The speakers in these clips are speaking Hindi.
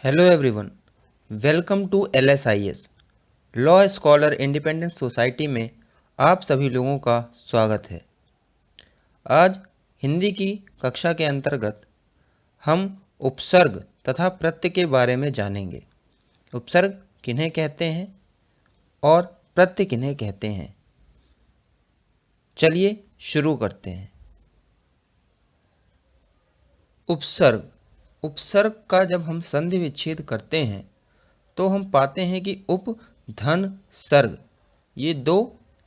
Hello everyone, welcome to LSIS law scholar independent society में आप सभी लोगों का स्वागत है। आज हिंदी की कक्षा के अंतर्गत हम उपसर्ग तथा प्रत्यय के बारे में जानेंगे। उपसर्ग किन्हें कहते हैं और प्रत्यय किन्हें कहते हैं। चलिए शुरू करते हैं। उपसर्ग उपसर्ग का जब हम संधि विच्छेद करते हैं तो हम पाते हैं कि उप धन सर्ग ये दो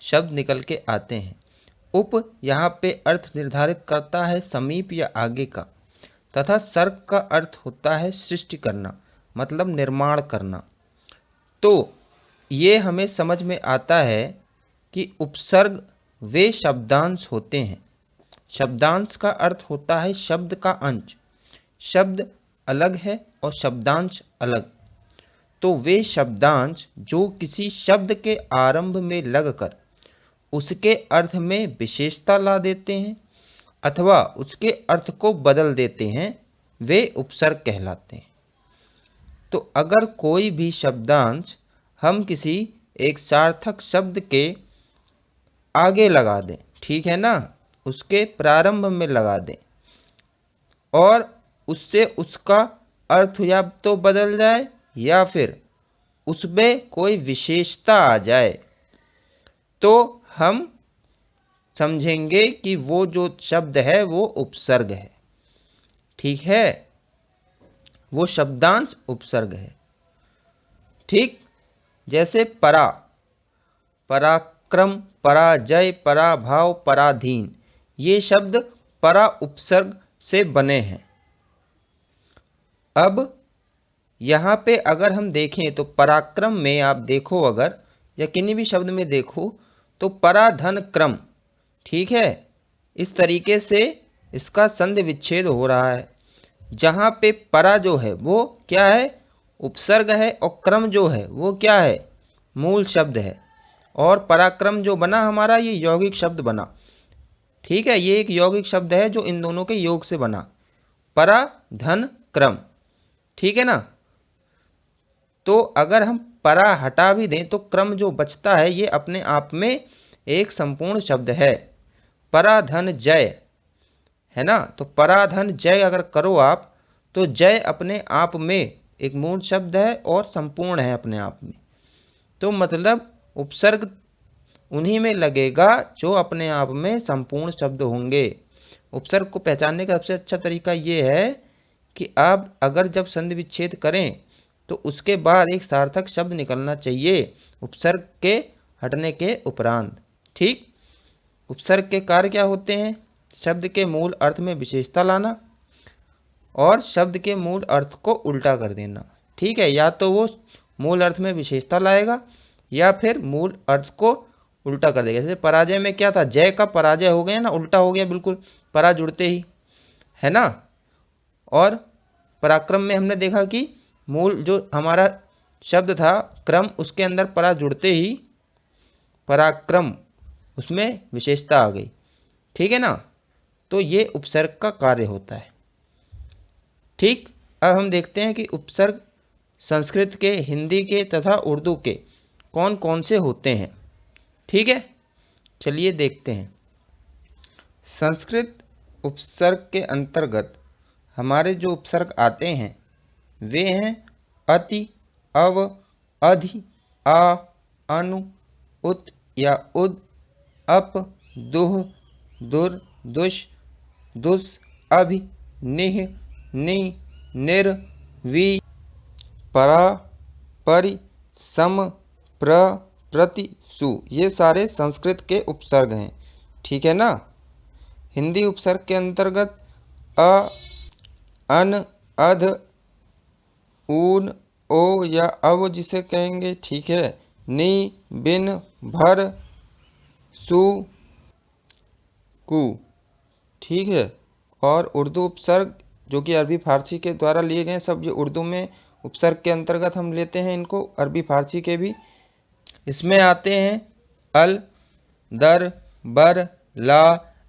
शब्द निकल के आते हैं। उप यहाँ पे अर्थ निर्धारित करता है समीप या आगे का, तथा सर्ग का अर्थ होता है सृष्टि करना, मतलब निर्माण करना। तो ये हमें समझ में आता है कि उपसर्ग वे शब्दांश होते हैं। शब्दांश का अर्थ होता है शब्द का अंश। शब्द अलग है और शब्दांश अलग। तो वे शब्दांश जो किसी शब्द के आरंभ में लगकर उसके अर्थ में विशेषता ला देते हैं अथवा उसके अर्थ को बदल देते हैं, वे उपसर्ग कहलाते हैं। तो अगर कोई भी शब्दांश हम किसी एक सार्थक शब्द के आगे लगा दें, ठीक है ना, उसके प्रारंभ में लगा दें और उससे उसका अर्थ या तो बदल जाए या फिर उसमें कोई विशेषता आ जाए, तो हम समझेंगे कि वो जो शब्द है वो उपसर्ग है। ठीक है, वो शब्दांश उपसर्ग है। ठीक, जैसे परा, पराक्रम, पराजय, पराभाव, पराधीन, ये शब्द परा उपसर्ग से बने हैं। अब यहाँ पे अगर हम देखें तो पराक्रम में आप देखो, अगर या किन्हीं भी शब्द में देखो तो पराधन क्रम, ठीक है, इस तरीके से इसका संधि विच्छेद हो रहा है। जहाँ पे परा जो है वो क्या है, उपसर्ग है, और क्रम जो है वो क्या है, मूल शब्द है। और पराक्रम जो बना हमारा, ये यौगिक शब्द बना। ठीक है, ये एक यौगिक शब्द है जो इन दोनों के योग से बना, परा धन क्रम। ठीक है ना। तो अगर हम परा हटा भी दें तो क्रम जो बचता है ये अपने आप में एक संपूर्ण शब्द है। पराधन जय है ना, तो पराधन जय अगर करो आप तो जय अपने आप में एक मूल शब्द है और संपूर्ण है अपने आप में। तो मतलब उपसर्ग उन्हीं में लगेगा जो अपने आप में संपूर्ण शब्द होंगे। उपसर्ग को पहचानने का सबसे अच्छा तरीका ये है कि आप अगर जब संधि विच्छेद करें तो उसके बाद एक सार्थक शब्द निकलना चाहिए उपसर्ग के हटने के उपरांत। ठीक, उपसर्ग के कार्य क्या होते हैं, शब्द के मूल अर्थ में विशेषता लाना और शब्द के मूल अर्थ को उल्टा कर देना। ठीक है, या तो वो मूल अर्थ में विशेषता लाएगा या फिर मूल अर्थ को उल्टा कर देगा। जैसे पराजय में क्या था, जय का पराजय हो गया ना, उल्टा हो गया बिल्कुल, परा जुड़ते ही, है ना। और पराक्रम में हमने देखा कि मूल जो हमारा शब्द था क्रम, उसके अंदर परा जुड़ते ही पराक्रम, उसमें विशेषता आ गई। ठीक है ना, तो ये उपसर्ग का कार्य होता है। ठीक, अब हम देखते हैं कि उपसर्ग संस्कृत के, हिंदी के तथा उर्दू के कौन कौन से होते हैं। ठीक है, चलिए देखते हैं। संस्कृत उपसर्ग के अंतर्गत हमारे जो उपसर्ग आते हैं वे हैं अति, अव, अधि, आ, अनु, उत या उद, अप, दुह, दुर, दुष, दुस, अभि, निह, नि, निर, वि, परा, परि, सम, प्र, प्रति, सु, ये सारे संस्कृत के उपसर्ग हैं। ठीक है ना। हिंदी उपसर्ग के अंतर्गत अ, अन, अध, ऊन, ओ या अव जिसे कहेंगे, ठीक है, नि, बिन, भर, सु, कु। ठीक है, और उर्दू उपसर्ग जो कि अरबी फारसी के द्वारा लिए गए, सब ये उर्दू में उपसर्ग के अंतर्गत हम लेते हैं इनको, अरबी फारसी के भी। इसमें आते हैं अल, दर, बर, ला,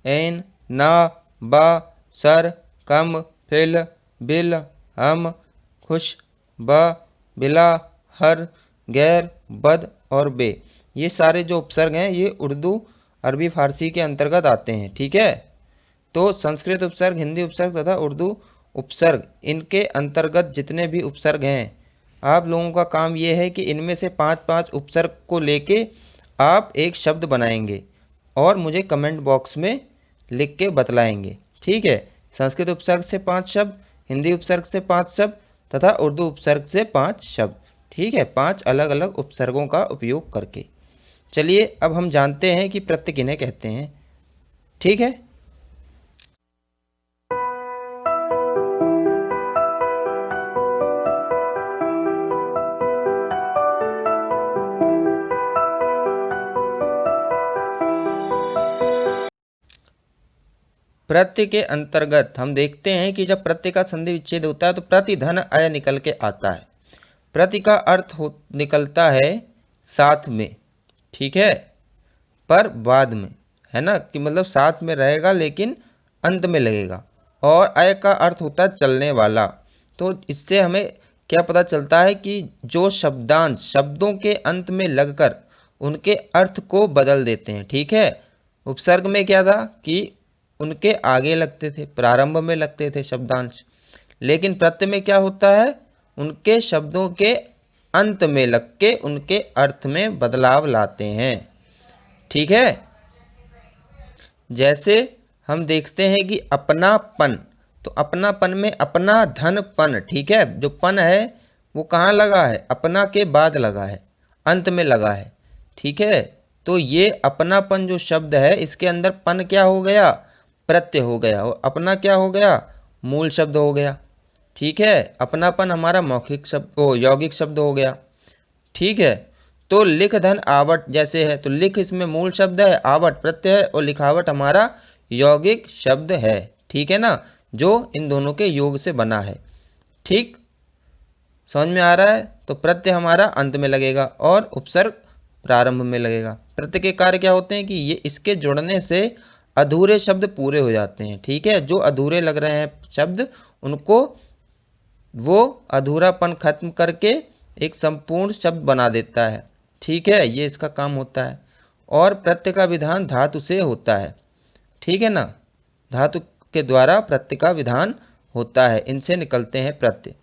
ऐन, ना, बा, सर, कम, फिल, बिल, हम, खुश, ब, बिला, हर, गैर, बद और बे, ये सारे जो उपसर्ग हैं ये उर्दू अरबी फारसी के अंतर्गत आते हैं। ठीक है, तो संस्कृत उपसर्ग, हिंदी उपसर्ग तथा उर्दू उपसर्ग, इनके अंतर्गत जितने भी उपसर्ग हैं, आप लोगों का काम ये है कि इनमें से 5-5 उपसर्ग को लेके आप एक शब्द बनाएंगे और मुझे कमेंट बॉक्स में लिख के बतलाएंगे। ठीक है, संस्कृत उपसर्ग से 5 शब्द, हिंदी उपसर्ग से 5 शब्द तथा उर्दू उपसर्ग से 5 शब्द। ठीक है, 5 अलग अलग उपसर्गों का उपयोग करके। चलिए अब हम जानते हैं कि प्रत्यय किन्हें कहते हैं। ठीक है, प्रत्यय के अंतर्गत हम देखते हैं कि जब प्रत्यय का संधि विच्छेद होता है तो प्रति धन अय निकल के आता है। प्रति का अर्थ निकलता है साथ में, ठीक है, पर बाद में, है ना, कि मतलब साथ में रहेगा लेकिन अंत में लगेगा। और अय का अर्थ होता है चलने वाला। तो इससे हमें क्या पता चलता है कि जो शब्दांश शब्दों के अंत में लगकर उनके अर्थ को बदल देते हैं। ठीक है, उपसर्ग में क्या था कि उनके आगे लगते थे, प्रारंभ में लगते थे शब्दांश, लेकिन प्रत्यय में क्या होता है, उनके शब्दों के अंत में लग के उनके अर्थ में बदलाव लाते हैं। ठीक है, जैसे हम देखते हैं कि अपनापन, तो अपनापन में अपना धन पन, ठीक है, जो पन है वो कहाँ लगा है, अपना के बाद लगा है, अंत में लगा है। ठीक है, तो ये अपनापन जो शब्द है इसके अंदर पन क्या हो गया, प्रत्यय हो गया, और अपना क्या हो गया, मूल शब्द हो गया। ठीक है, अपनापन हमारा मौखिक शब्द यौगिक शब्द हो गया। ठीक है, तो लिख धन आवट जैसे है, तो लिख इसमें मूल शब्द है, आवट प्रत्यय है और लिखावट हमारा यौगिक शब्द है। ठीक है ना, जो इन दोनों के योग से बना है। ठीक, समझ में आ रहा है। तो प्रत्यय हमारा अंत में लगेगा और उपसर्ग प्रारंभ में लगेगा। प्रत्यय के कार्य क्या होते हैं कि ये इसके जुड़ने से अधूरे शब्द पूरे हो जाते हैं। ठीक है, जो अधूरे लग रहे हैं शब्द उनको वो अधूरापन खत्म करके एक संपूर्ण शब्द बना देता है। ठीक है, ये इसका काम होता है। और प्रत्यय का विधान धातु से होता है। ठीक है ना, धातु के द्वारा प्रत्यय का विधान होता है, इनसे निकलते हैं प्रत्यय।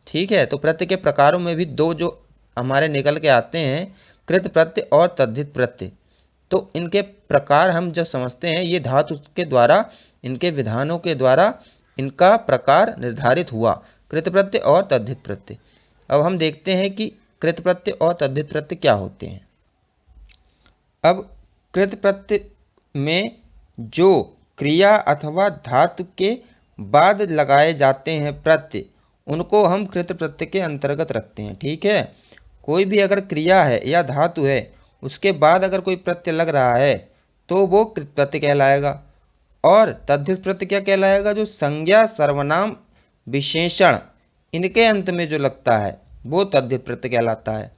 ठीक है, तो प्रत्यय के प्रकारों में भी दो जो हमारे निकल के आते हैं, कृत प्रत्यय और तद्धित प्रत्यय। तो इनके प्रकार हम जब समझते हैं, ये धातु के द्वारा, इनके विधानों के द्वारा इनका प्रकार निर्धारित हुआ, कृत प्रत्यय और तद्धित प्रत्यय। अब हम देखते हैं कि कृत प्रत्यय और तद्धित प्रत्यय क्या होते हैं। अब कृत प्रत्यय में जो क्रिया अथवा धातु के बाद लगाए जाते हैं प्रत्यय, उनको हम कृत प्रत्यय के अंतर्गत रखते हैं। ठीक है, कोई भी अगर क्रिया है या धातु है उसके बाद अगर कोई प्रत्यय लग रहा है तो वो कृत प्रत्यय कहलाएगा। और तद्धित प्रत्यय क्या कहलाएगा, जो संज्ञा सर्वनाम विशेषण इनके अंत में जो लगता है वो तद्धित प्रत्यय कहलाता है।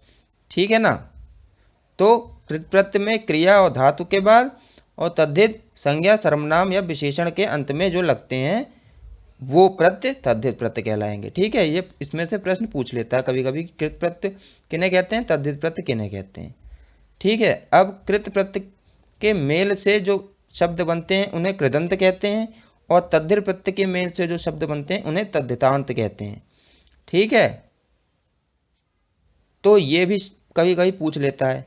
ठीक है ना, तो कृत प्रत्यय में क्रिया और धातु के बाद, और तद्धित संज्ञा सर्वनाम या विशेषण के अंत में जो लगते हैं वो प्रत्यय तद्धित प्रत्यय कहलाएंगे। ठीक है, ये इसमें से प्रश्न पूछ लेता है कभी कभी, कृत प्रत्यय किन्हें कहते हैं, तद्धित प्रत्यय किन्हें कहते हैं। ठीक है, अब कृत प्रत्यय के मेल से जो शब्द बनते हैं उन्हें कृदंत कहते हैं, और तद्धित प्रत्यय के मेल से जो शब्द बनते हैं उन्हें तद्धितांत कहते हैं। ठीक है, तो ये भी कभी कभी पूछ लेता है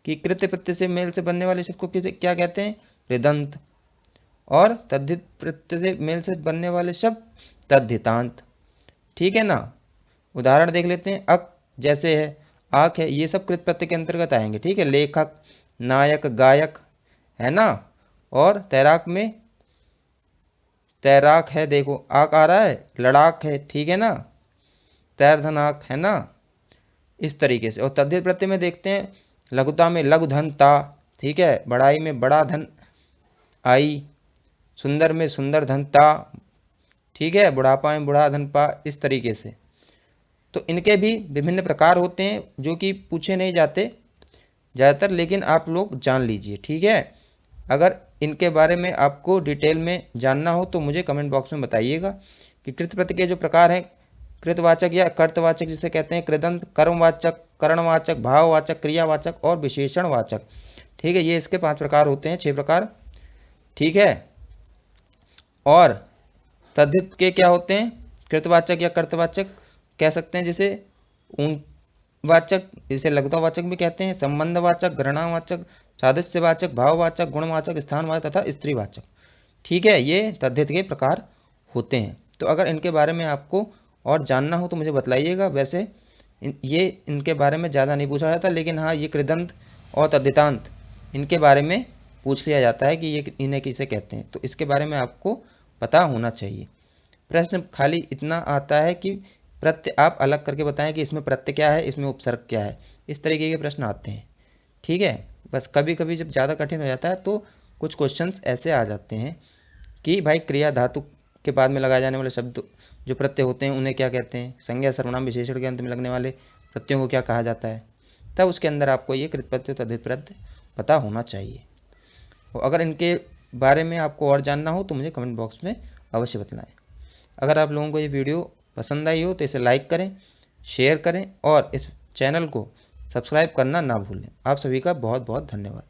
कि कृत प्रत्यय से मेल से बनने वाले शब्द को क्या कहते हैं, कृदंत, और तद्धित प्रत्यय से मेल से बनने वाले शब्द तद्धितांत। ठीक है ना, उदाहरण देख लेते हैं। अक जैसे है, आंख है, ये सब कृत प्रत्यय के अंतर्गत आएंगे। ठीक है, लेखक, नायक, गायक, है ना। और तैराक में तैराक है, देखो आक आ रहा है, लड़ाक है, ठीक है ना, तैरधन आक, है ना, इस तरीके से। और तद्धित प्रत्यय में देखते हैं, लघुता में लघु धन ता, ठीक है, बड़ाई में बड़ा धन आई, सुंदर में सुंदर धन ता, ठीक है, बुढ़ापा में बुढ़ा धन पा, इस तरीके से। तो इनके भी विभिन्न प्रकार होते हैं जो कि पूछे नहीं जाते ज़्यादातर, लेकिन आप लोग जान लीजिए। ठीक है, अगर इनके बारे में आपको डिटेल में जानना हो तो मुझे कमेंट बॉक्स में बताइएगा कि कृत प्रत्यय के जो प्रकार हैं कृतवाचक या कर्तवाचक जिसे कहते हैं, कृदंत, कर्मवाचक, करणवाचक, भाववाचक, क्रियावाचक और विशेषणवाचक। ठीक है, ये इसके 5 प्रकार होते हैं, 6 प्रकार। ठीक है, और तद्धित के क्या होते हैं, कृतवाचक या कर्तवाचक कह सकते हैं, जिसे ऊनवाचक, जिसे लघुतावाचक भी कहते हैं, संबंधवाचक, घृणावाचक, सादृश्यवाचक, भाववाचक, गुणवाचक, स्थानवाचक तथा स्त्रीवाचक। ठीक है, ये तद्धित के प्रकार होते हैं। तो अगर इनके बारे में आपको और जानना हो तो मुझे बतलाइएगा। वैसे ये इनके बारे में ज़्यादा नहीं पूछा जाता, लेकिन हाँ ये कृदंत और तद्धितांत इनके बारे में पूछ लिया जाता है कि ये इन्हें किसे कहते हैं, तो इसके बारे में आपको पता होना चाहिए। प्रश्न खाली इतना आता है कि प्रत्यय आप अलग करके बताएं कि इसमें प्रत्यय क्या है, इसमें उपसर्ग क्या है, इस तरीके के प्रश्न आते हैं। ठीक है, बस कभी कभी जब ज़्यादा कठिन हो जाता है तो कुछ क्वेश्चंस ऐसे आ जाते हैं कि भाई क्रिया धातु के बाद में लगाए जाने वाले शब्द जो प्रत्यय होते हैं उन्हें क्या कहते हैं, संज्ञा सर्वनाम विशेषण के अंत में लगने वाले प्रत्ययों को क्या कहा जाता है, तब उसके अंदर आपको ये कृत प्रत्यय तद्धित प्रत्यय पता होना चाहिए। और अगर इनके बारे में आपको और जानना हो तो मुझे कमेंट बॉक्स में अवश्य बताएं। अगर आप लोगों को ये वीडियो पसंद आई हो तो इसे लाइक करें, शेयर करें और इस चैनल को सब्सक्राइब करना ना भूलें। आप सभी का बहुत बहुत धन्यवाद।